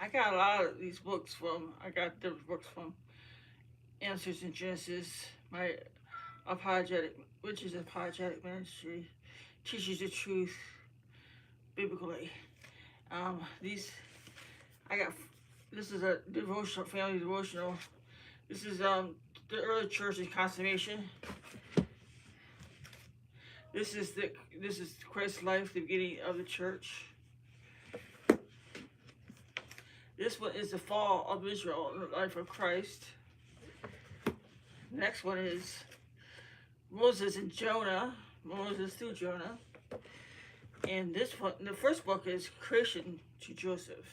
I got a lot of these books from, I got different books from Answers in Genesis, my apologetic, which is apologetic ministry, teaches the truth biblically. These, I got, this is a devotional, family devotional. This is the early church's consummation. This is Christ's life, the beginning of the church. This one is the fall of Israel, the life of Christ. The next one is Moses and Jonah, Moses through Jonah. And this one, the first book is Creation to Joseph.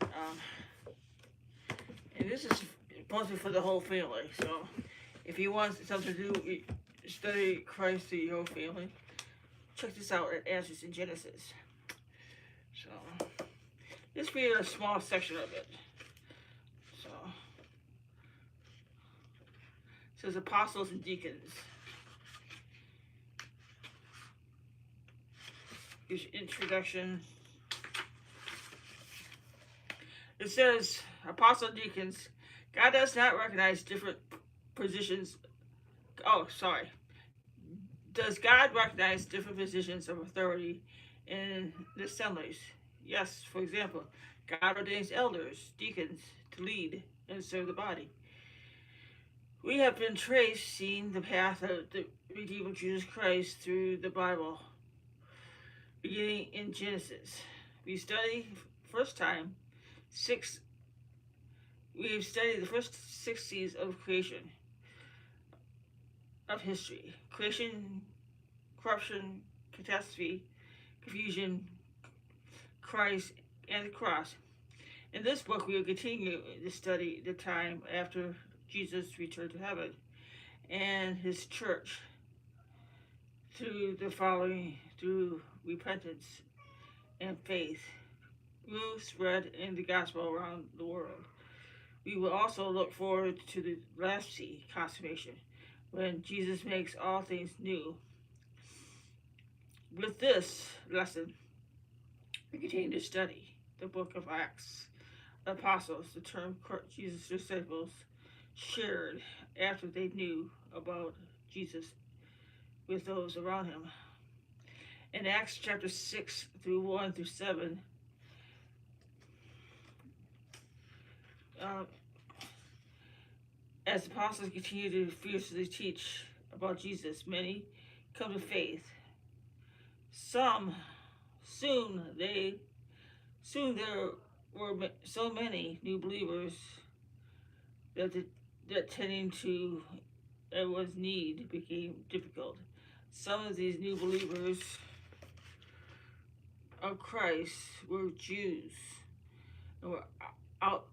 And this is mostly for the whole family. So if you want something to do, study Christ to your whole family, check this out at Answers in Genesis. So this will be a small section of it. So it says apostles and deacons. Here's introduction. It says apostle and deacons. God does not recognize different positions. Oh, sorry. Does God recognize different positions of authority in the assemblies? Yes, for example, God ordains elders, deacons, to lead and serve the body. We have been tracing the path of the Redeemer Jesus Christ through the Bible, beginning in Genesis. We study first time six. We've studied the first 6 seas of creation, of history: creation, corruption, catastrophe, confusion, Christ, and the cross. In this book, we will continue to study the time after Jesus returned to heaven and his church through repentance and faith, grew, spread in the gospel around the world. We will also look forward to the last sea, consummation, when Jesus makes all things new. With this lesson, we continue to study the book of Acts. The apostles, the term Jesus' disciples, shared after they knew about Jesus with those around him. In Acts chapter 6 through 1 through 7, as the apostles continue to fiercely teach about Jesus, many come to faith. Soon there were so many new believers that tending to everyone's need became difficult. Some of these new believers of Christ were Jews and were out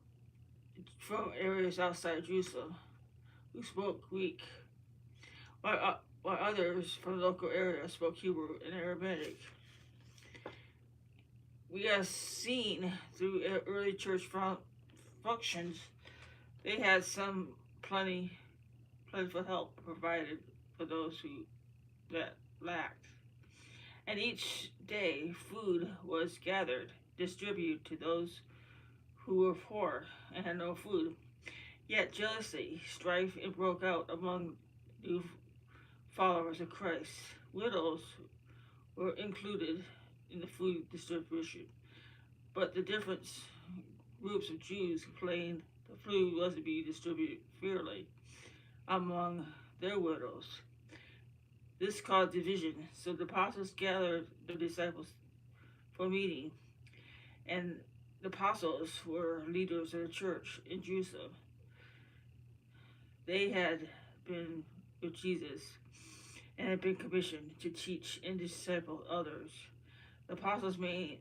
from areas outside Jerusalem who spoke Greek, while others from the local area spoke Hebrew and Aramaic. We have seen through early church functions, they had some plentiful help provided for those that lacked. And each day food was gathered, distributed to those who were poor and had no food. Yet jealousy, strife, and broke out among new followers of Christ. Widows were included in the food distribution, but the different groups of Jews complained the food was to be distributed fairly among their widows. This caused division, so the apostles gathered the disciples for a meeting, and the apostles were leaders of the church in Jerusalem. They had been with Jesus and had been commissioned to teach and disciple others. The apostles' main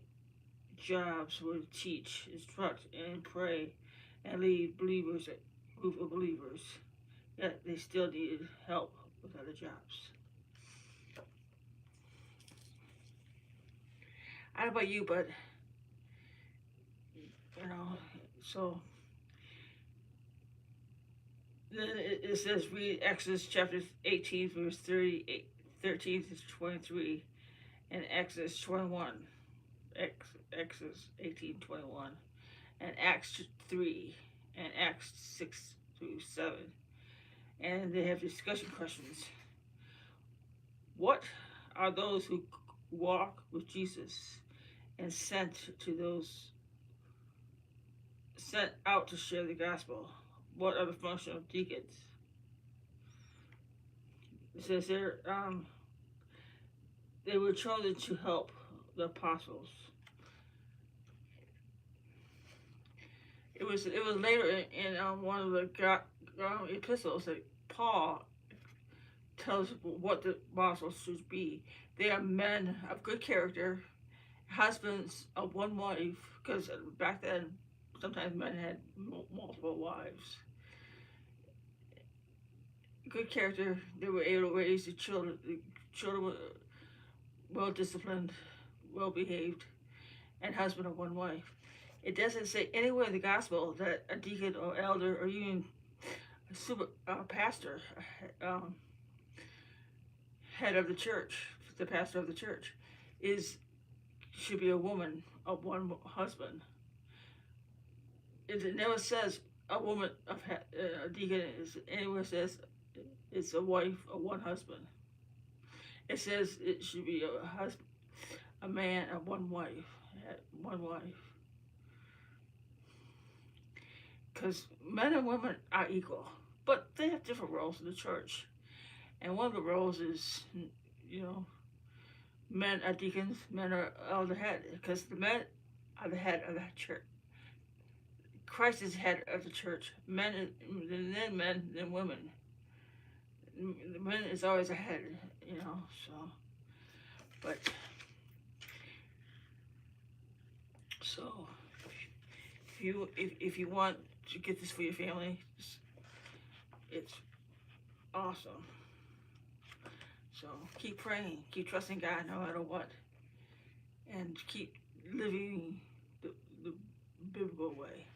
jobs were to teach, instruct, and pray, and lead believers, a group of believers. Yet they still needed help with other jobs. I don't know about you, but so then it says read Exodus chapter 18, verse 13 to 23, and Exodus 21. Exodus 18:21, and Acts 3 and Acts 6 through 7. And they have discussion questions. What are those who walk with Jesus and sent out to share the gospel? What are the functions of deacons? It says they were chosen to help the apostles. It was later in one of the epistles that Paul tells what the apostles should be. They are men of good character, husbands of one wife, because back then sometimes men had multiple wives. Good character. They were able to raise the children. The children were well disciplined, well behaved, and husband of one wife. It doesn't say anywhere in the gospel that a deacon or elder or even a pastor, head of the church, the pastor of the church, should be a woman of one husband. It never says a woman of a deacon. Anywhere says it's a wife of one husband. It says it should be a man of one wife, because men and women are equal, but they have different roles in the church. And one of the roles is, men are deacons, men are elder head, because the men are the head of the church. Christ is head of the church. Men, then women. The men is always ahead, so. But, so, if you want to get this for your family, it's awesome. So keep praying, keep trusting God no matter what, and keep living the biblical way.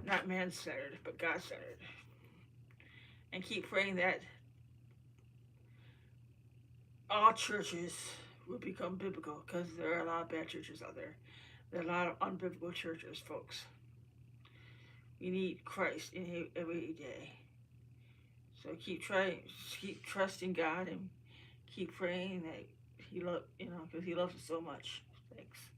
Not man-centered, but God-centered. And keep praying that all churches will become biblical, because there are a lot of bad churches out there. There are a lot of unbiblical churches, folks. We need Christ in every day. So keep trusting God, and keep praying that because He loves us so much. Thanks.